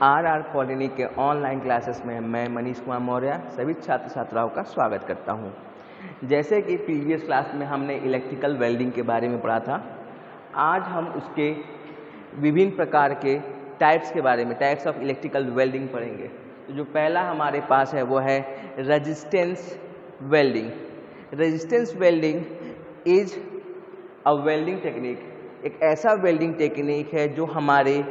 Are polytechnic के online classes में मैं मनीष कुमार मौर्य सभी छात्र छात्राओं का स्वागत करता हूं। जैसे कि प्रीवियस क्लास में हमने इलेक्ट्रिकल वेल्डिंग के बारे में पढ़ा था, आज हम उसके विभिन्न प्रकार के टाइप्स के बारे में, टाइप्स ऑफ इलेक्ट्रिकल वेल्डिंग पढ़ेंगे। तो जो पहला हमारे पास है वो है resistance welding. Resistance welding is a welding technique, एक ऐसा वेल्डिंग टेक्निक है जो हमारे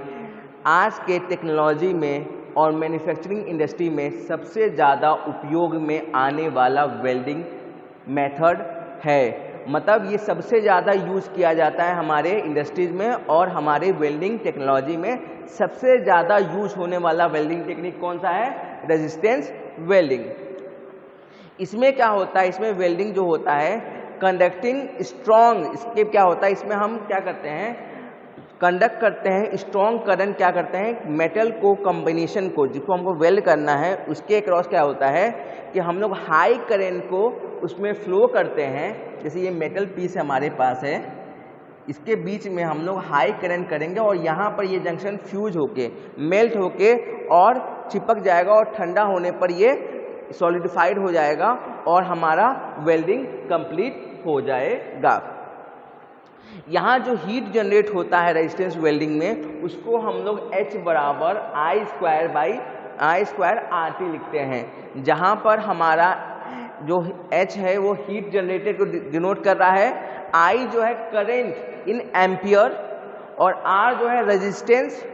आज के टेक्नोलॉजी में और मैन्युफैक्चरिंग इंडस्ट्री में सबसे ज़्यादा उपयोग में आने वाला वेल्डिंग मेथड है। मतलब ये सबसे ज़्यादा यूज़ किया जाता है हमारे इंडस्ट्रीज में और हमारे वेल्डिंग टेक्नोलॉजी में सबसे ज़्यादा यूज होने वाला वेल्डिंग टेक्निक कौन सा है? Resistance welding. इसमें क्या होता है, इसमें वेल्डिंग जो होता है कंडक्टिंग स्ट्रॉन्ग, इसके क्या होता है, इसमें हम क्या करते हैं, कंडक्ट करते हैं स्ट्रॉन्ग करंट, क्या करते हैं मेटल को, कॉम्बिनेशन को, जिसको हमको वेल्ड करना है उसके क्रॉस क्या होता है कि हम लोग हाई करंट को उसमें फ्लो करते हैं। जैसे ये मेटल पीस हमारे पास है, इसके बीच में हम लोग हाई करंट करेंगे और यहाँ पर ये जंक्शन फ्यूज होके, मेल्ट होके और चिपक जाएगा और ठंडा होने पर ये सॉलिडिफाइड हो जाएगा और हमारा वेल्डिंग कंप्लीट हो जाएगा। यहाँ जो हीट जनरेट होता है रेजिस्टेंस वेल्डिंग में, उसको हम लोग H बराबर I स्क्वायर RT लिखते हैं, जहाँ पर हमारा जो H है वो हीट जनरेटेड को डिनोट कर रहा है, I जो है करंट इन एम्पियर और R जो है रेजिस्टेंस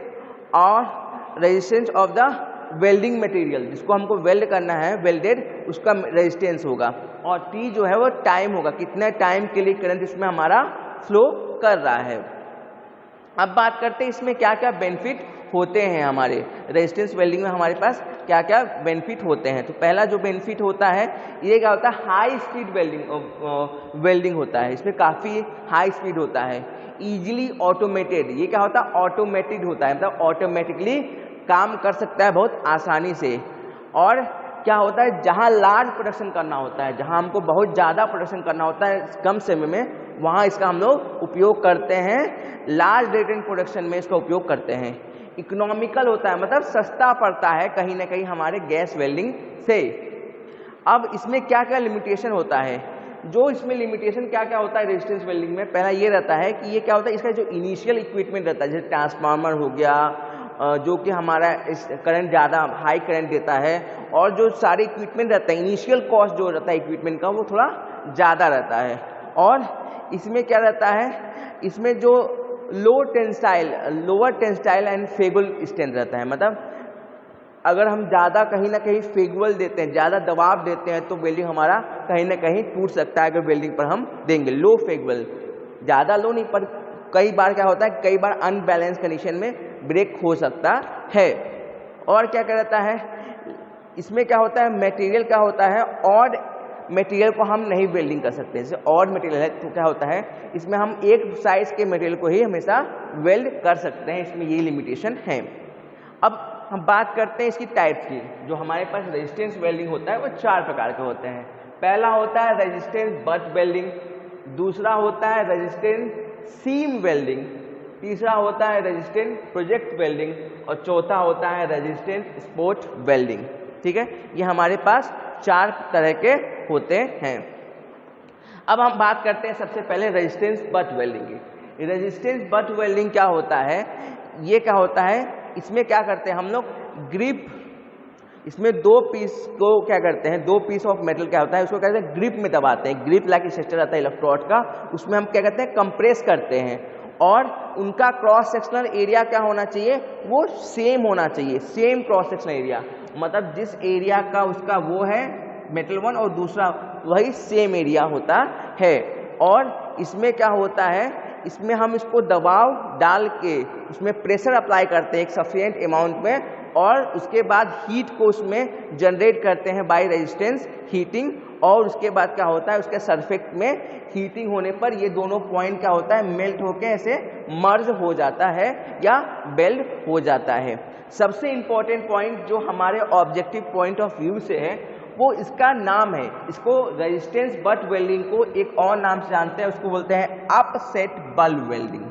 और resistance of the welding material, जिसको हमको वेल्ड करना है, वेल्डेड, उसका रेजिस्टेंस होगा, और T जो है वो टाइम होगा, कितने टाइम के लिए करंट इसमें हमारा फ्लो कर रहा है। अब बात करते हैं इसमें क्या क्या बेनिफिट होते हैं हमारे रेजिस्टेंस वेल्डिंग में, हमारे पास क्या क्या बेनिफिट होते हैं। तो पहला जो बेनिफिट होता है ये क्या होता है, हाई स्पीड वेल्डिंग होता है। इसमें काफ़ी हाई स्पीड होता है, इजीली ऑटोमेटेड, ये क्या होता है ऑटोमेटेड होता है, मतलब ऑटोमेटिकली काम कर सकता है बहुत आसानी से। और क्या होता है, जहाँ लार्ज प्रोडक्शन करना होता है, जहाँ हमको बहुत ज़्यादा प्रोडक्शन करना होता है कम समय में, वहाँ इसका हम लोग उपयोग करते हैं, लार्ज रेटेड प्रोडक्शन में इसका उपयोग करते हैं। इकोनॉमिकल होता है, मतलब सस्ता पड़ता है कहीं ना कहीं हमारे गैस वेल्डिंग से। अब इसमें क्या क्या लिमिटेशन होता है, जो इसमें लिमिटेशन क्या क्या होता है रेजिस्टेंस वेल्डिंग में, पहला ये रहता है कि ये क्या होता है, इसका जो इनिशियल इक्विपमेंट रहता है, जैसे ट्रांसफार्मर हो गया जो कि हमारा इस करंट ज़्यादा हाई करंट देता है, और जो सारे इक्विपमेंट रहता है, इनिशियल कॉस्ट जो रहता है इक्विपमेंट का वो थोड़ा ज़्यादा रहता है। और इसमें क्या रहता है, इसमें जो लोअर टेंसाइल एंड फेगुअल स्ट्रेंथ रहता है, मतलब अगर हम ज़्यादा कहीं ना कहीं फेगुअल देते हैं, ज़्यादा दबाव देते हैं, तो वेल्डिंग हमारा कहीं ना कहीं टूट सकता है। अगर वेल्डिंग पर हम देंगे लो फेगुअल, ज़्यादा लो नहीं, पर कई बार क्या होता है, कई बार अनबैलेंस कंडीशन में ब्रेक हो सकता है। और क्या रहता है, इसमें क्या होता है, मटेरियल क्या होता है, ऑड मटेरियल को हम नहीं वेल्डिंग कर सकते। जैसे ऑड मटेरियल है तो क्या होता है, इसमें हम एक साइज के मटेरियल को ही हमेशा वेल्ड कर सकते हैं, इसमें ये लिमिटेशन है। अब हम बात करते हैं इसकी टाइप्स की। जो हमारे पास रेजिस्टेंस वेल्डिंग होता है वो 4 प्रकार के होते हैं। पहला होता है रेजिस्टेंस बट वेल्डिंग, दूसरा होता है रेजिस्टेंस सीम वेल्डिंग, तीसरा होता है रेजिस्टेंस प्रोजेक्ट वेल्डिंग, और चौथा होता है रेजिस्टेंस स्पॉट वेल्डिंग। ठीक है, ये हमारे पास 4 तरह के होते हैं। अब हम बात करते हैं सबसे पहले रेजिस्टेंस बट वेल्डिंग की। रेजिस्टेंस बट वेल्डिंग क्या होता है, ये क्या होता है, इसमें क्या करते हैं हम लोग, ग्रिप, इसमें 2 पीस को क्या करते हैं, 2 पीस ऑफ मेटल क्या होता है, उसको क्या कहते हैं ग्रिप में दबाते हैं। ग्रिप लाइक स्ट्रक्चर आता है इलेक्ट्रोड का, उसमें हम क्या करते हैं कंप्रेस करते हैं, और उनका क्रॉस सेक्शनल एरिया क्या होना चाहिए, वो सेम होना चाहिए, सेम क्रॉस सेक्शनल एरिया, मतलब जिस एरिया का उसका वो है मेटल 1 और दूसरा वही सेम एरिया होता है। और इसमें क्या होता है, इसमें हम इसको दबाव डाल के उसमें प्रेशर अप्लाई करते हैं एक सफिशिएंट अमाउंट में, और उसके बाद हीट को उसमें जनरेट करते हैं बाय रेजिस्टेंस हीटिंग, और उसके बाद क्या होता है, उसके सरफेस में हीटिंग होने पर ये दोनों पॉइंट क्या होता है, मेल्ट होके ऐसे मर्ज हो जाता है या वेल्ड हो जाता है। सबसे इम्पोर्टेंट पॉइंट जो हमारे ऑब्जेक्टिव पॉइंट ऑफ व्यू से है वो इसका नाम है। इसको रेजिस्टेंस बट वेल्डिंग को एक और नाम से जानते हैं, उसको बोलते हैं अपसेट बल वेल्डिंग।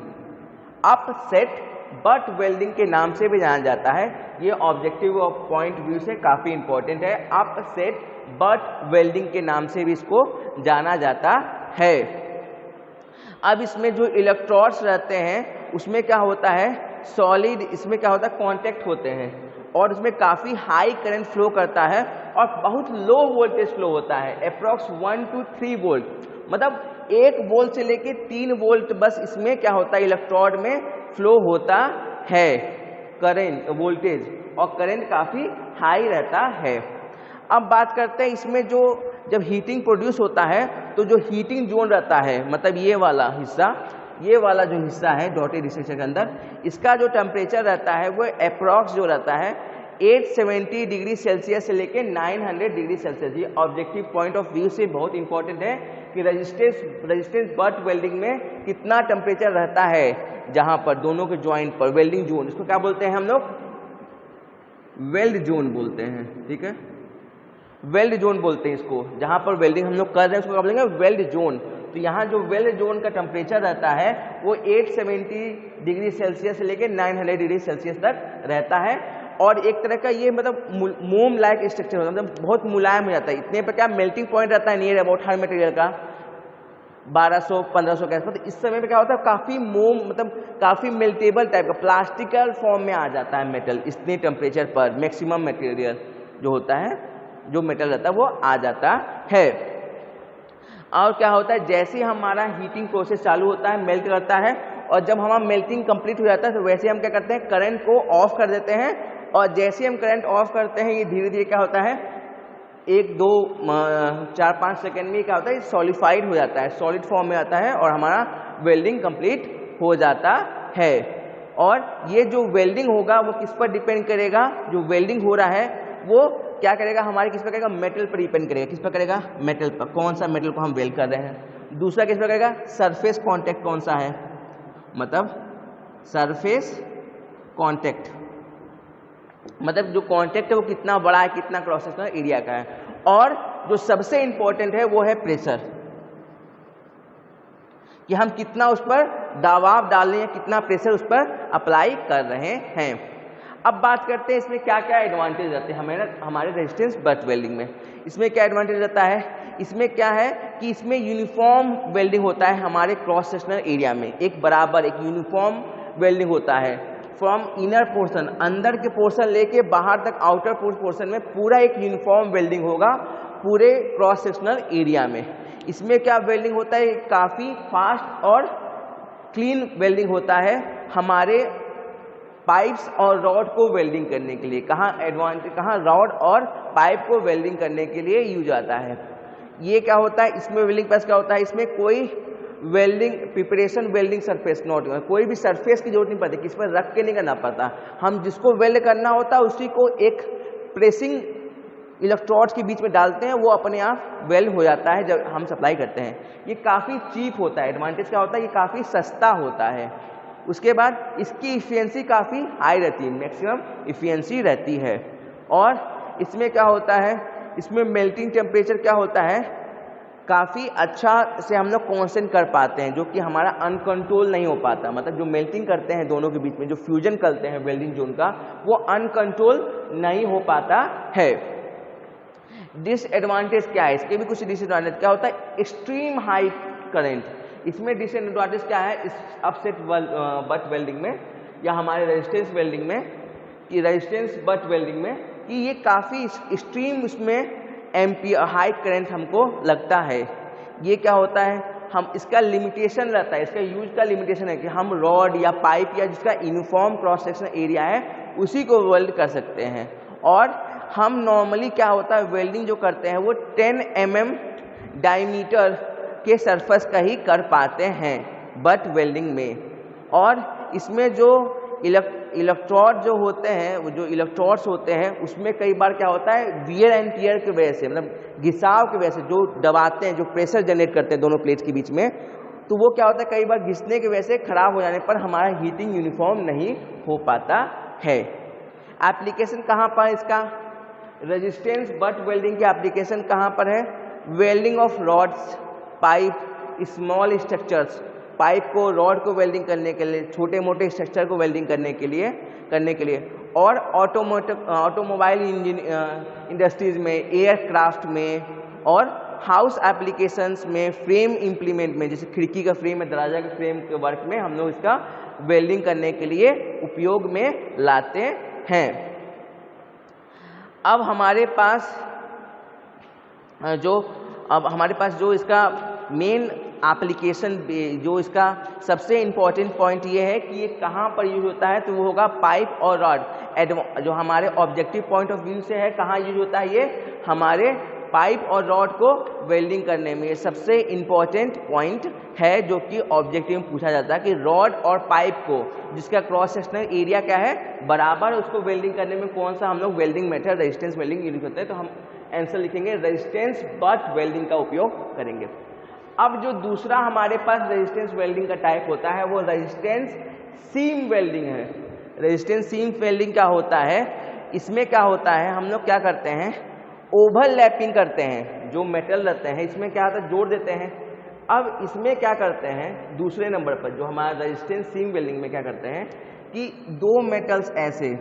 अपसेट बट वेल्डिंग के नाम से भी जाना जाता है। ये ऑब्जेक्टिव ऑफ पॉइंट व्यू से काफ़ी इंपॉर्टेंट है। अप सेट बट वेल्डिंग के नाम से भी इसको जाना जाता है। अब इसमें जो इलेक्ट्रोड्स रहते हैं उसमें क्या होता है, सॉलिड, इसमें क्या होता है, कॉन्टैक्ट होते हैं और इसमें काफ़ी हाई करंट फ्लो करता है और बहुत लो वोल्टेज फ्लो होता है, अप्रॉक्स 1 to 3 वोल्ट, मतलब 1 वोल्ट से लेके 3 वोल्ट बस इसमें क्या होता है, इलेक्ट्रोड में फ्लो होता है करंट वोल्टेज, और करंट काफ़ी हाई रहता है। अब बात करते हैं इसमें जो जब हीटिंग प्रोड्यूस होता है तो जो हीटिंग जोन रहता है, मतलब ये वाला हिस्सा, ये वाला जो हिस्सा है डॉटेड हिस्से के अंदर, इसका जो टेम्परेचर रहता है वो अप्रॉक्स जो रहता है 870 डिग्री सेल्सियस से लेके 900 डिग्री सेल्सियस। ये ऑब्जेक्टिव पॉइंट ऑफ व्यू से बहुत इंपॉर्टेंट है कि रेजिस्टेंस बट वेल्डिंग में कितना टेम्परेचर रहता है, जहां पर दोनों के ज्वाइंट पर वेल्डिंग जोन, इसको क्या बोलते हैं हम लोग, वेल्ड जोन बोलते हैं, ठीक है, वेल्ड जोन बोलते हैं इसको, जहां पर वेल्डिंग हम लोग कर रहे हैं उसको क्या बोलेंगे, वेल्ड जोन। तो यहाँ जो वेल्ड जोन का टेम्परेचर रहता है वो 870 डिग्री सेल्सियस से लेके 900 डिग्री सेल्सियस तक रहता है, और एक तरह का ये मतलब मोम लाइक स्ट्रक्चर होता है, मतलब बहुत मुलायम हो जाता है। इतने पर क्या मेल्टिंग पॉइंट रहता है नियर अबाउट हर मटेरियल का 1200-1500 के आसपास। तो इस समय पे क्या होता है, काफ़ी मोम, मतलब काफ़ी मेल्टेबल टाइप का प्लास्टिकल फॉर्म में आ जाता है मेटल, इतने टेम्परेचर पर मैक्सिमम मटेरियल जो होता है, जो मेटल रहता है वो आ जाता है। और क्या होता है, जैसे हमारा हीटिंग प्रोसेस चालू होता है, मेल्ट करता है, और जब हमारा मेल्टिंग कंप्लीट हो जाता है तो वैसे हम क्या करते हैं, करंट को ऑफ कर देते हैं, और जैसे हम करंट ऑफ करते हैं ये धीरे धीरे क्या होता है, 1-2-4-5 सेकेंड में क्या होता है, सॉलिडिफाइड हो जाता है, सॉलिड फॉर्म में आता है और हमारा वेल्डिंग कंप्लीट हो जाता है। और ये जो वेल्डिंग होगा वो किस पर डिपेंड करेगा, जो वेल्डिंग हो रहा है वो क्या करेगा, हमारे किस पर करेगा, मेटल पर डिपेंड करेगा। किस पर करेगा, मेटल पर, कौन सा मेटल को हम वेल्ड कर रहे हैं। दूसरा किस पर करेगा, सरफेस कांटेक्ट कौन सा है, मतलब सरफेस कांटेक्ट, मतलब जो कांटेक्ट है वो कितना बड़ा है, कितना क्रॉस सेक्शनल एरिया का है। और जो सबसे इंपॉर्टेंट है वो है प्रेशर, कि हम कितना उस पर दबाव डाल रहे हैं, कितना प्रेशर उस पर अप्लाई कर रहे हैं। अब बात करते हैं इसमें क्या क्या एडवांटेज रहते हैं हमारे रेजिस्टेंस बट वेल्डिंग में। इसमें क्या एडवांटेज रहता है, इसमें क्या है कि इसमें यूनिफॉर्म वेल्डिंग होता है हमारे क्रॉस सेक्शनल एरिया में, एक बराबर एक यूनिफॉर्म वेल्डिंग होता है फ्रॉम इनर पोर्शन, अंदर के पोर्शन लेके बाहर तक आउटर पोर्शन में पूरा एक यूनिफॉर्म वेल्डिंग होगा पूरे क्रॉस सेक्शनल एरिया में। इसमें क्या वेल्डिंग होता है, काफ़ी फास्ट और क्लीन वेल्डिंग होता है हमारे पाइप्स और रॉड को वेल्डिंग करने के लिए। कहाँ रॉड और पाइप को वेल्डिंग करने के लिए यूज आता है। ये क्या होता है, इसमें वेल्डिंग प्रेस क्या होता है, इसमें कोई welding preparation welding surface not, कोई भी सरफेस की जरूरत नहीं पड़ती, किस पर रख के नहीं करना पड़ता। हम जिसको वेल्ड करना होता है उसी को एक प्रेसिंग इलेक्ट्रोड्स के बीच में डालते हैं, वो अपने आप वेल्ड हो जाता है जब हम सप्लाई करते हैं। ये काफ़ी चीप होता है, एडवांटेज क्या होता है, ये काफ़ी सस्ता होता है। उसके बाद इसकी इफिशियंसी काफ़ी हाई रहती है, मैक्सिमम इफिशियंसी रहती है। और इसमें क्या होता है, इसमें मेल्टिंग टेम्परेचर क्या होता है, काफ़ी अच्छा से हम लोग कांस्टेंट कर पाते हैं, जो कि हमारा अनकंट्रोल नहीं हो पाता। मतलब जो मेल्टिंग करते हैं दोनों के बीच में, जो फ्यूजन करते हैं वेल्डिंग जोन का, वो अनकंट्रोल नहीं हो पाता है। डिसएडवांटेज क्या है, इसके भी कुछ डिसएडवांटेज क्या होता है, एक्सट्रीम हाई करंट। इसमें डिसएडवांटेज क्या है, इस अपसेट बट वेल्डिंग में या हमारे रेजिस्टेंस वेल्डिंग में, कि रेजिस्टेंस बट वेल्डिंग में, कि ये काफ़ी एक्सट्रीम उसमें एम्पियर हाई करंट हमको लगता है। ये क्या होता है, हम इसका लिमिटेशन रहता है, इसका यूज का लिमिटेशन है कि हम रॉड या पाइप या जिसका यूनिफॉर्म क्रॉस सेक्शन एरिया है उसी को वेल्ड कर सकते हैं। और हम नॉर्मली क्या होता है, वेल्डिंग जो करते हैं वो 10 mm डायमीटर के सरफेस का ही कर पाते हैं बट वेल्डिंग में। और इसमें जो इलेक्ट्रोड जो होते हैं, वो जो इलेक्ट्रोड्स होते हैं उसमें कई बार क्या होता है, वियर एंड टियर की वजह से, मतलब घिसाव की वजह से, जो दबाते हैं, जो प्रेशर जनरेट करते हैं दोनों प्लेट्स के बीच में, तो वो क्या होता है, कई बार घिसने की वजह से खराब हो जाने पर हमारा हीटिंग यूनिफॉर्म नहीं हो पाता है। एप्लीकेशन कहाँ पर इसका, रेजिस्टेंस बट वेल्डिंग की एप्लीकेशन कहाँ पर है, welding of rods, pipe, small structures, pipe को, रॉड को वेल्डिंग करने के लिए, छोटे मोटे स्ट्रक्चर को वेल्डिंग करने के लिए और ऑटोमोबाइल इंडस्ट्रीज में, एयरक्राफ्ट में और हाउस एप्लीकेशंस में, फ्रेम इम्प्लीमेंट में, जैसे खिड़की का फ्रेम है, दरवाजा के फ्रेम के वर्क में हम लोग इसका वेल्डिंग करने के लिए उपयोग में लाते हैं। अब हमारे पास जो इसका मेन एप्लीकेशन, जो इसका सबसे इम्पॉर्टेंट पॉइंट ये है कि ये कहाँ पर यूज होता है, तो वो होगा पाइप और रॉड। जो हमारे ऑब्जेक्टिव पॉइंट ऑफ व्यू से है, कहाँ यूज होता है, ये हमारे पाइप और रॉड को वेल्डिंग करने में। ये सबसे इम्पॉर्टेंट पॉइंट है जो कि ऑब्जेक्टिव में पूछा जाता है कि रॉड और पाइप को, जिसका क्रॉस सेक्शनल एरिया क्या है, बराबर, उसको वेल्डिंग करने में कौन सा हम लोग welding method, resistance welding use करते हैं। तो हम आंसर लिखेंगे रेजिस्टेंस बट वेल्डिंग का उपयोग करेंगे। अब जो दूसरा हमारे पास रेजिस्टेंस वेल्डिंग का टाइप होता है वो रेजिस्टेंस सीम वेल्डिंग है। रेजिस्टेंस सीम वेल्डिंग क्या होता है, इसमें क्या होता है, हम लोग क्या करते हैं, ओवरलैपिंग करते हैं। जो मेटल रहते हैं इसमें क्या होता है, जोड़ देते हैं। अब इसमें क्या करते हैं, दूसरे नंबर पर जो हमारा रेजिस्टेंस सीम वेल्डिंग में क्या करते हैं कि दो मेटल्स ऐसे,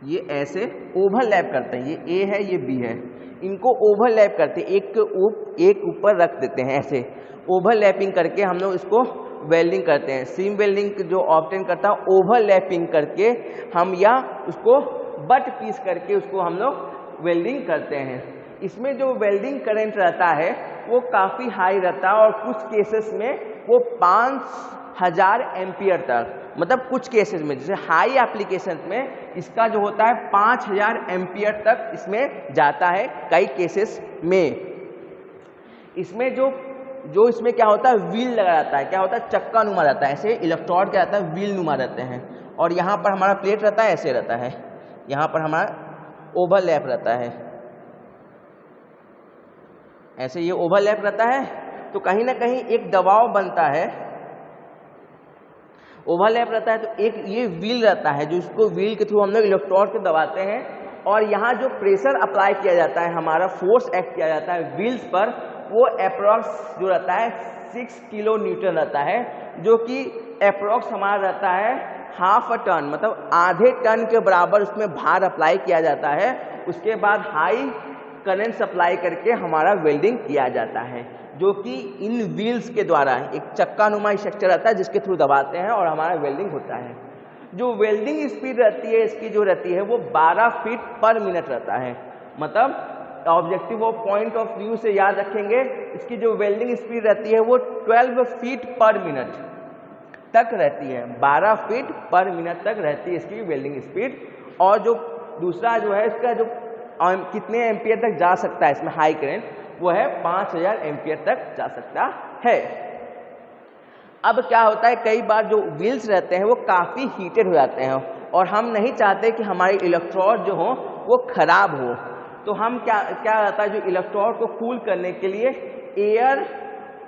ये ऐसे ओवरलैप करते हैं, ये ए है ये बी है, इनको ओवरलैप करते हैं, एक ऊपर रख देते हैं, ऐसे ओवरलैपिंग करके हम लोग इसको वेल्डिंग करते हैं। सीम वेल्डिंग जो ऑब्टेन करता है ओवरलैपिंग करके हम, या उसको बट पीस करके उसको हम लोग वेल्डिंग करते हैं। इसमें जो वेल्डिंग करंट रहता है वो काफ़ी हाई रहता है और कुछ केसेस में वो 5000 एम्पियर तक, मतलब कुछ केसेस में, जैसे हाई एप्लीकेशन में इसका जो होता है 5000 एम्पियर तक इसमें जाता है कई केसेस में। इसमें जो इसमें क्या होता है, व्हील लगा रहता है, क्या होता है, चक्का नुमा रहता है, ऐसे इलेक्ट्रोड क्या रहता है, व्हील नुमा रहते हैं। और यहाँ पर हमारा प्लेट रहता है, ऐसे रहता है, यहाँ पर हमारा ओवरलैप रहता है, ऐसे ये ओवरलैप रहता है। तो कहीं ना कहीं एक दबाव बनता है, ओवरलैप रहता है, तो एक ये व्हील रहता है, जो इसको व्हील के थ्रू हम लोग इलेक्ट्रोड को दबाते हैं और यहाँ जो प्रेशर अप्लाई किया जाता है, हमारा फोर्स एक्ट किया जाता है व्हील्स पर, वो अप्रॉक्स जो रहता है 6 किलो न्यूटन रहता है, जो कि अप्रॉक्स हमारा रहता है ½ टन, मतलब आधे टन के बराबर उसमें भार अप्लाई किया जाता है। उसके बाद हाई करंट सप्लाई करके हमारा वेल्डिंग किया जाता है, जो कि इन व्हील्स के द्वारा, एक चक्का नुमा स्ट्रक्चर रहता है जिसके थ्रू दबाते हैं और हमारा वेल्डिंग होता है। जो वेल्डिंग स्पीड रहती है इसकी जो रहती है वो 12 फीट पर मिनट रहता है। मतलब objective of point of view से याद रखेंगे, इसकी जो वेल्डिंग स्पीड रहती है वो 12 फीट पर मिनट तक रहती है, 12 फीट पर मिनट तक रहती है इसकी वेल्डिंग स्पीड। और जो दूसरा जो है इसका जो कितने एम्पियर तक जा सकता है इसमें हाई करंट, वो है 5000 एम्पियर तक जा सकता है। अब क्या होता है, कई बार जो व्हील्स रहते हैं वो काफ़ी हीटेड हो जाते हैं और हम नहीं चाहते कि हमारे इलेक्ट्रोड जो हो वो खराब हो, तो हम क्या रहता है, जो इलेक्ट्रोड को कूल करने के लिए एयर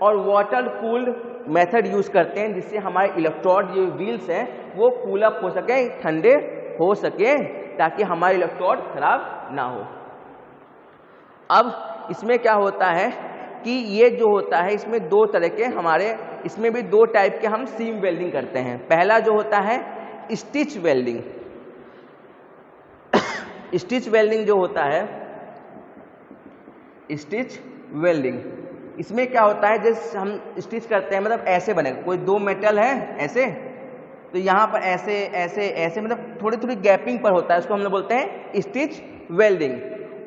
और वाटर कूल्ड मेथड यूज़ करते हैं, जिससे हमारे इलेक्ट्रोड जो व्हील्स हैं वो कूल अप हो सके, ठंडे हो सके, ताकि हमारे इलेक्ट्रोड खराब ना हो। अब इसमें क्या होता है कि ये जो होता है इसमें दो तरह के हमारे, इसमें भी दो टाइप के हम सीम वेल्डिंग करते हैं। पहला जो होता है स्टिच वेल्डिंग। स्टिच वेल्डिंग जो होता है, स्टिच वेल्डिंग, इसमें क्या होता है, जैसे हम स्टिच करते हैं, मतलब ऐसे बनेगा, कोई दो मेटल है ऐसे, तो यहाँ पर ऐसे ऐसे ऐसे, मतलब थोड़ी थोड़ी गैपिंग पर होता है, उसको हम लोग बोलते हैं स्टिच वेल्डिंग।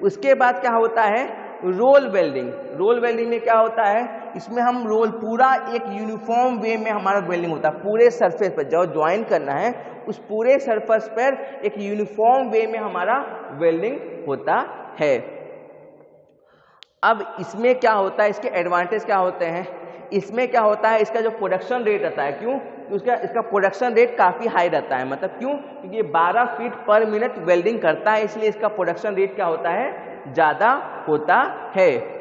उसके बाद क्या होता है, रोल वेल्डिंग। रोल वेल्डिंग में क्या होता है, इसमें हम रोल पूरा एक यूनिफॉर्म वे में हमारा वेल्डिंग होता है, पूरे सरफेस पर जो ज्वाइन करना है उस पूरे सरफेस पर एक यूनिफॉर्म वे में हमारा वेल्डिंग होता है। अब इसमें क्या होता है, इसके एडवांटेज क्या होते हैं, इसमें क्या होता है, इसका जो प्रोडक्शन रेट रहता है, क्यों, इसका प्रोडक्शन रेट काफ़ी हाई रहता है, मतलब क्यों, क्योंकि ये 12 फीट पर मिनट वेल्डिंग करता है, इसलिए इसका प्रोडक्शन रेट क्या होता है, ज़्यादा होता है।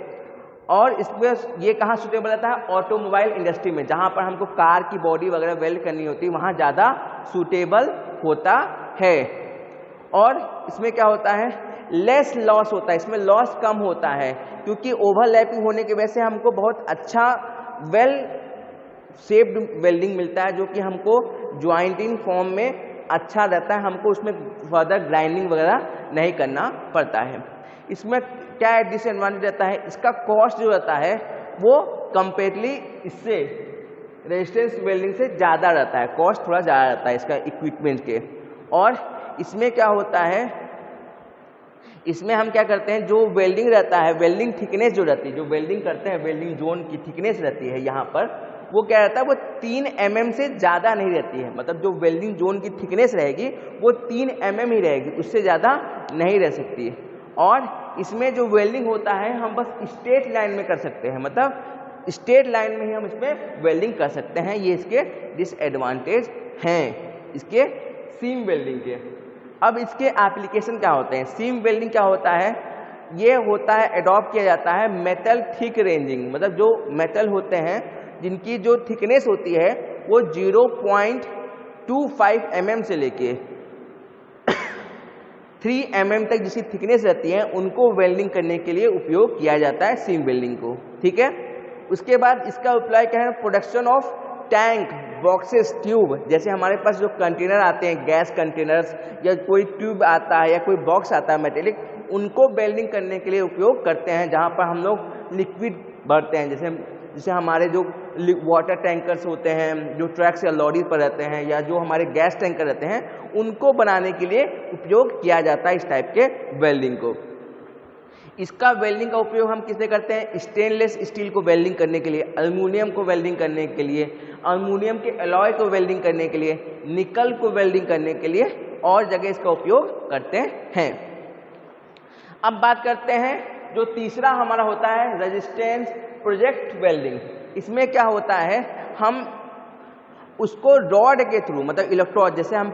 और इसमें ये कहाँ सूटेबल रहता है, ऑटोमोबाइल इंडस्ट्री में, जहाँ पर हमको कार की बॉडी वगैरह वेल्ड करनी होती है, वहाँ ज़्यादा सूटेबल होता है। और इसमें क्या होता है, लेस लॉस होता है, इसमें लॉस कम होता है, क्योंकि ओवरलैपिंग होने की वजह से हमको बहुत अच्छा वेल शेप्ड वेल्डिंग मिलता है, जो कि हमको ज्वाइंटिंग फॉर्म में अच्छा रहता है, हमको उसमें फर्दर ग्राइंडिंग वगैरह नहीं करना पड़ता है। इसमें क्या डिसएडवांटेज रहता है, इसका कॉस्ट जो रहता है वो कंपेरेटिवली इससे रेजिस्टेंस वेल्डिंग से ज़्यादा रहता है, कॉस्ट थोड़ा ज़्यादा रहता है इसका इक्विपमेंट के। और इसमें क्या होता है, इसमें हम क्या करते हैं, जो वेल्डिंग रहता है, वेल्डिंग थिकनेस जो रहती है, जो वेल्डिंग करते हैं वेल्डिंग जोन की थिकनेस रहती है यहाँ पर, वो क्या रहता है, वो 3 mm से ज़्यादा नहीं रहती है। मतलब जो वेल्डिंग जोन की थिकनेस रहेगी वो 3 mm ही रहेगी, उससे ज़्यादा नहीं रह सकती है। और इसमें जो वेल्डिंग होता है हम बस स्ट्रेट लाइन में कर सकते हैं, मतलब स्ट्रेट लाइन में ही हम इसमें वेल्डिंग कर सकते हैं। ये इसके डिसएडवांटेज हैं इसके सीम वेल्डिंग के। अब इसके एप्लीकेशन क्या होते हैं, सीम वेल्डिंग क्या होता है, ये होता है एडॉप्ट किया जाता है मेटल थिक रेंजिंग, मतलब जो मेटल होते हैं जिनकी जो थिकनेस होती है वो 0.25 mm से लेके 3 mm तक जिसकी थिकनेस रहती है उनको वेल्डिंग करने के लिए उपयोग किया जाता है सीम वेल्डिंग को, ठीक है। उसके बाद इसका अप्लाई क्या है, production of tank, boxes, tube, जैसे हमारे पास जो कंटेनर आते हैं, गैस कंटेनर्स या कोई ट्यूब आता है या कोई बॉक्स आता है मेटेलिक, उनको वेल्डिंग करने के लिए उपयोग करते हैं, जहाँ पर हम लोग लिक्विड भरते हैं। जैसे हमारे जो वाटर टैंकर्स होते हैं जो ट्रक्स या लॉरी पर रहते हैं, या जो हमारे गैस टैंकर रहते हैं, उनको बनाने के लिए उपयोग किया जाता है इस टाइप के वेल्डिंग को। इसका वेल्डिंग का उपयोग हम किससे करते हैं, स्टेनलेस स्टील को वेल्डिंग करने के लिए, एल्युमिनियम को वेल्डिंग करने के लिए, एल्युमिनियम के अलॉय को वेल्डिंग करने के लिए, निकल को वेल्डिंग करने के लिए और जगह इसका उपयोग करते हैं। अब बात करते हैं जो तीसरा हमारा होता है रेजिस्टेंस प्रोजेक्ट वेल्डिंग। इसमें क्या होता है, हम उसको रॉड के थ्रू, मतलब इलेक्ट्रोड, जैसे हम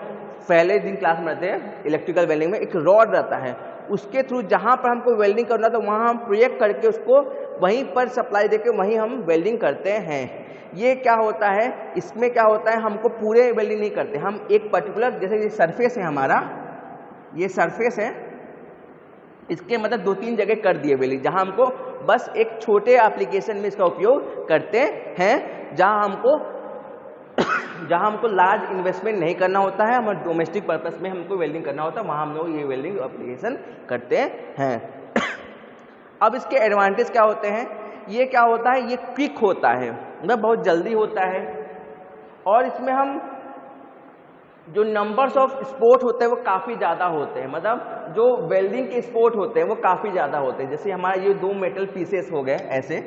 पहले दिन क्लास में रहते हैं इलेक्ट्रिकल वेल्डिंग में एक रॉड रहता है, उसके थ्रू जहाँ पर हमको वेल्डिंग करना तो वहाँ हम प्रोजेक्ट करके उसको वहीं पर सप्लाई देके वहीं हम वेल्डिंग करते हैं। ये क्या होता है, इसमें क्या होता है, हमको पूरे वेल्डिंग नहीं करते, हम एक पर्टिकुलर, जैसे ये सरफेस है हमारा, ये सरफेस है, इसके मतलब 2-3 जगह कर दिए वेल्डिंग, जहाँ हमको बस एक छोटे एप्लीकेशन में इसका उपयोग करते हैं, जहाँ हमको लार्ज इन्वेस्टमेंट नहीं करना होता है, हमारे डोमेस्टिक पर्पस में हमको वेल्डिंग करना होता है, वहाँ हम लोग ये वेल्डिंग एप्लीकेशन करते हैं। अब इसके एडवांटेज क्या होते हैं, ये क्या होता है, ये क्विक होता है, मतलब बहुत जल्दी होता है, और इसमें हम जो नंबर्स ऑफ स्पोर्ट होते हैं वो काफ़ी ज़्यादा होते हैं, मतलब जो वेल्डिंग के स्पोर्ट होते हैं वो काफ़ी ज़्यादा होते हैं। जैसे हमारे ये 2 मेटल पीसेस हो गए ऐसे,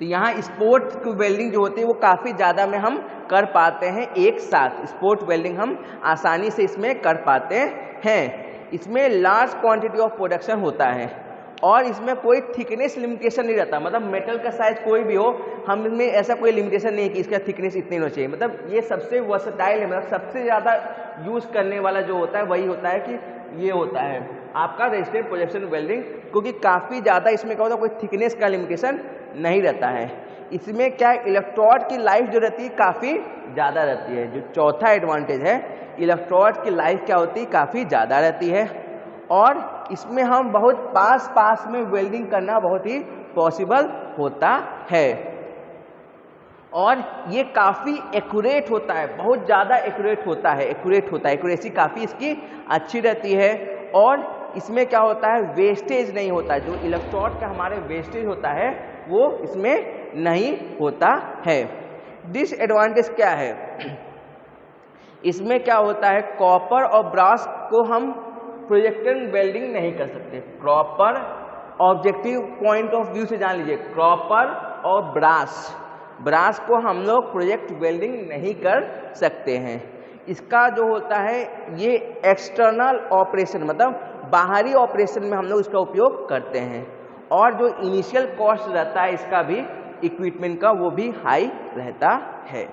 तो यहाँ स्पोर्ट की वेल्डिंग जो होती है वो काफ़ी ज़्यादा में हम कर पाते हैं एक साथ, स्पोर्ट वेल्डिंग हम आसानी से इसमें कर पाते हैं। इसमें लार्ज क्वांटिटी ऑफ प्रोडक्शन होता है और इसमें कोई थिकनेस लिमिटेशन नहीं रहता, मतलब मेटल का साइज कोई भी हो, हम इसमें ऐसा कोई लिमिटेशन नहीं है कि इसका थिकनेस इतनी होना चाहिए। मतलब ये सबसे वर्सेटाइल है, मतलब सबसे ज़्यादा यूज़ करने वाला जो होता है वही होता है कि ये होता है आपका रेजिस्टेंस प्रोजेक्शन वेल्डिंग, क्योंकि काफ़ी ज़्यादा इसमें क्या होता है, कोई थिकनेस का लिमिटेशन नहीं रहता है। इसमें क्या है, इलेक्ट्रोड की लाइफ जो रहती है काफ़ी ज़्यादा रहती है। जो चौथा एडवांटेज है, इलेक्ट्रोड की लाइफ क्या होती है, काफ़ी ज़्यादा रहती है, और इसमें हम बहुत पास में वेल्डिंग करना बहुत ही पॉसिबल होता है, और ये काफ़ी एक्यूरेट होता है, बहुत ज़्यादा एक्यूरेट होता है, एक्यूरेसी काफ़ी इसकी अच्छी रहती है, और इसमें क्या होता है, वेस्टेज नहीं होता है, जो इलेक्ट्रोड का हमारे वेस्टेज होता है वो इसमें नहीं होता है। डिसएडवांटेज क्या है, इसमें क्या होता है, कॉपर और ब्रास को हम प्रोजेक्शन वेल्डिंग नहीं कर सकते। Copper objective point of view से जान लीजिए, कॉपर और ब्रास को हम लोग प्रोजेक्ट वेल्डिंग नहीं कर सकते हैं। इसका जो होता है ये एक्सटर्नल ऑपरेशन, मतलब बाहरी ऑपरेशन में हम लोग इसका उपयोग करते हैं, और जो इनिशियल कॉस्ट रहता है इसका भी, इक्विपमेंट का, वो भी हाई रहता है।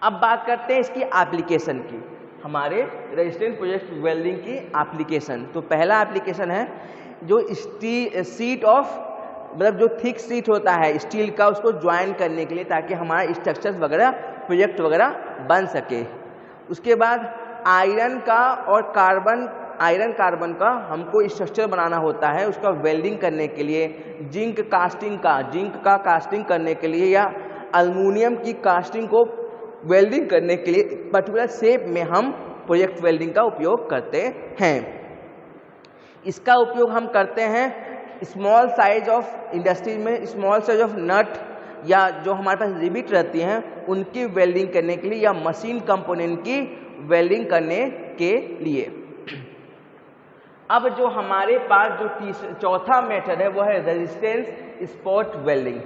अब बात करते हैं इसकी एप्लीकेशन की, हमारे रेजिस्टेंस प्रोजेक्ट वेल्डिंग की एप्लीकेशन। तो पहला एप्लीकेशन है जो सीट ऑफ, मतलब जो थिक सीट होता है स्टील का, उसको ज्वाइन करने के लिए, ताकि हमारा स्ट्रक्चर्स वगैरह, प्रोजेक्ट वगैरह बन सके। उसके बाद आयरन कार्बन का हमको स्ट्रक्चर बनाना होता है, उसका वेल्डिंग करने के लिए, जिंक का कास्टिंग करने के लिए, या एल्युमिनियम की कास्टिंग को वेल्डिंग करने के लिए पर्टिकुलर शेप में हम प्रोजेक्ट वेल्डिंग का उपयोग करते हैं। इसका उपयोग हम करते हैं स्मॉल साइज ऑफ इंडस्ट्रीज में, स्मॉल साइज ऑफ नट या जो हमारे पास रिबिट रहती हैं उनकी वेल्डिंग करने के लिए, या मशीन कंपोनेंट की वेल्डिंग करने के लिए। अब जो हमारे पास जो चौथा मेथड है वो है रेजिस्टेंस स्पॉट वेल्डिंग।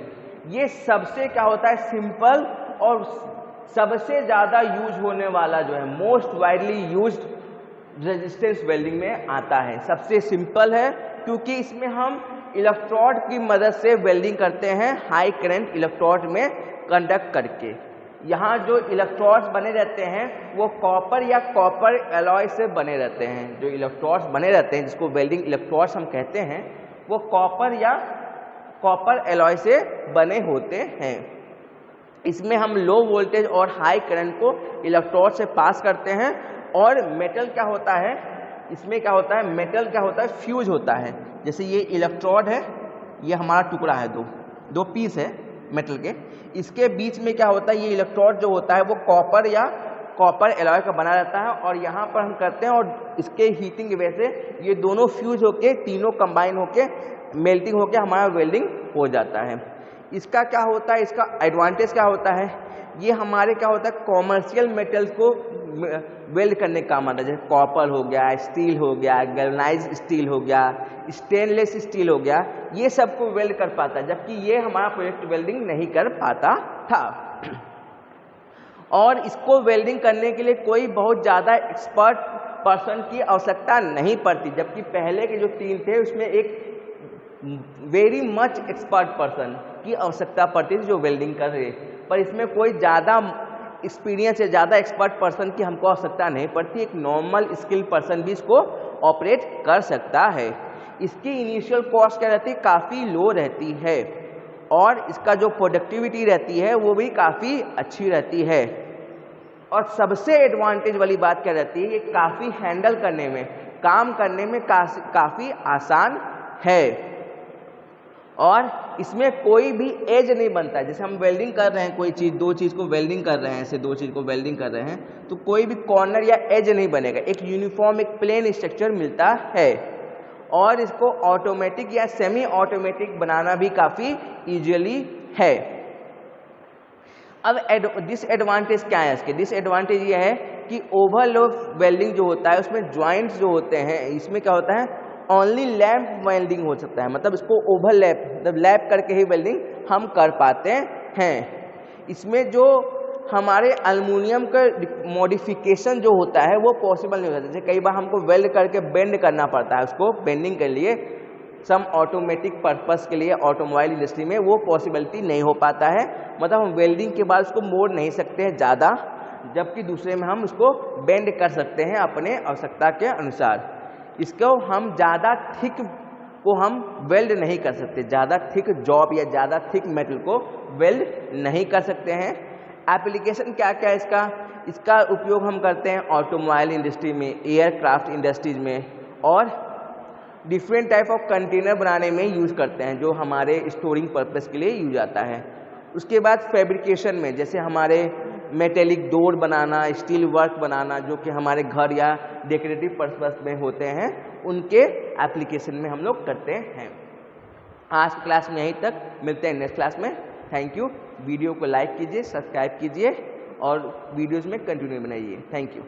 ये सबसे क्या होता है, सिंपल और सबसे ज़्यादा यूज होने वाला जो है, most widely used resistance welding में आता है। सबसे सिंपल है क्योंकि इसमें हम इलेक्ट्रोड की मदद से वेल्डिंग करते हैं, हाई करंट इलेक्ट्रोड में कंडक्ट करके। यहाँ जो इलेक्ट्रोड्स बने रहते हैं वो कॉपर या कॉपर एलॉय से बने रहते हैं। जो इलेक्ट्रोड्स बने रहते हैं जिसको वेल्डिंग इलेक्ट्रोड्स हम कहते हैं, वो कॉपर या कॉपर एलॉय से बने होते हैं। इसमें हम लो वोल्टेज और हाई करंट को इलेक्ट्रोड से पास करते हैं, और मेटल क्या होता है, इसमें क्या होता है, मेटल क्या होता है, फ्यूज होता है। जैसे ये इलेक्ट्रोड है, ये हमारा टुकड़ा है, दो पीस है मेटल के, इसके बीच में क्या होता है, ये इलेक्ट्रोड जो होता है वो कॉपर या कॉपर एलॉय का बना रहता है, और यहाँ पर हम करते हैं, और इसके हीटिंग की वजह से ये दोनों फ्यूज होके, तीनों कंबाइन होके, मेल्टिंग होके हमारा वेल्डिंग हो जाता है। इसका क्या होता है, इसका एडवांटेज क्या होता है, ये हमारे क्या होता है, कॉमर्शियल मेटल्स को वेल्ड करने का काम आता है। जैसे कॉपर हो गया, स्टील हो गया, गैल्वनाइज स्टील हो गया, स्टेनलेस स्टील हो गया, ये सबको वेल्ड कर पाता है, जबकि ये हमारा प्रोजेक्ट वेल्डिंग नहीं कर पाता था। और इसको वेल्डिंग करने के लिए कोई बहुत ज़्यादा एक्सपर्ट पर्सन की आवश्यकता नहीं पड़ती, जबकि पहले के जो 3 थे उसमें एक वेरी मच एक्सपर्ट पर्सन की आवश्यकता पड़ती थी जो वेल्डिंग कर रहे, पर इसमें कोई ज़्यादा एक्सपीरियंस या ज़्यादा एक्सपर्ट पर्सन की हमको आवश्यकता नहीं पड़ती। एक नॉर्मल स्किल पर्सन भी इसको ऑपरेट कर सकता है। इसकी इनिशियल कॉस्ट क्या रहती है, काफ़ी लो रहती है, और इसका जो प्रोडक्टिविटी रहती है वो भी काफ़ी अच्छी रहती है। और सबसे एडवांटेज वाली बात क्या रहती है, ये काफ़ी हैंडल करने में, काम करने में काफ़ी आसान है, और इसमें कोई भी एज नहीं बनता है। जैसे हम वेल्डिंग कर रहे हैं, कोई चीज़, 2 चीज़ को वेल्डिंग कर रहे हैं, ऐसे 2 चीज़ को वेल्डिंग कर रहे हैं, तो कोई भी कॉर्नर या एज नहीं बनेगा, एक यूनिफॉर्म, एक प्लेन स्ट्रक्चर मिलता है। और इसको ऑटोमेटिक या सेमी ऑटोमेटिक बनाना भी काफ़ी ईजिली है। अब डिसएडवांटेज क्या है इसके, डिसएडवांटेज ये है कि ओवरलोड वेल्डिंग जो होता है उसमें जॉइंट्स जो होते हैं, इसमें क्या होता है, ओनली लैप वेल्डिंग हो सकता है, मतलब इसको ओवरलैप, मतलब लैप करके ही वेल्डिंग हम कर पाते हैं। इसमें जो हमारे एल्युमिनियम का मॉडिफिकेशन जो होता है वो पॉसिबल नहीं होता। जैसे कई बार हमको वेल्ड करके बेंड करना पड़ता है, उसको बेंडिंग के लिए सम ऑटोमेटिक पर्पस के लिए ऑटोमोबाइल इंडस्ट्री में वो पॉसिबिलिटी नहीं हो पाता है, मतलब हम वेल्डिंग के बाद उसको मोड़ नहीं सकते हैं ज़्यादा, जबकि दूसरे में हम उसको बेंड कर सकते हैं अपने आवश्यकता के अनुसार। इसको हम ज़्यादा थिक को हम वेल्ड नहीं कर सकते, ज़्यादा थिक जॉब या ज़्यादा थिक मेटल को वेल्ड नहीं कर सकते हैं। एप्लीकेशन क्या क्या है इसका, इसका उपयोग हम करते हैं ऑटोमोबाइल इंडस्ट्री में, एयरक्राफ्ट इंडस्ट्रीज में, और डिफरेंट टाइप ऑफ कंटेनर बनाने में यूज़ करते हैं, जो हमारे स्टोरिंग पर्पस के लिए यूज आता है। उसके बाद फैब्रिकेशन में, जैसे हमारे मेटेलिक डोर बनाना, स्टील वर्क बनाना, जो कि हमारे घर या डेकोरेटिव पर्पस में होते हैं, उनके एप्लीकेशन में हम लोग करते हैं। आज की क्लास में यहीं तक, मिलते हैं नेक्स्ट क्लास में। Thank you. वीडियो को लाइक कीजिए, सब्सक्राइब कीजिए और वीडियोज़ में कंटिन्यू बनाइए। Thank you.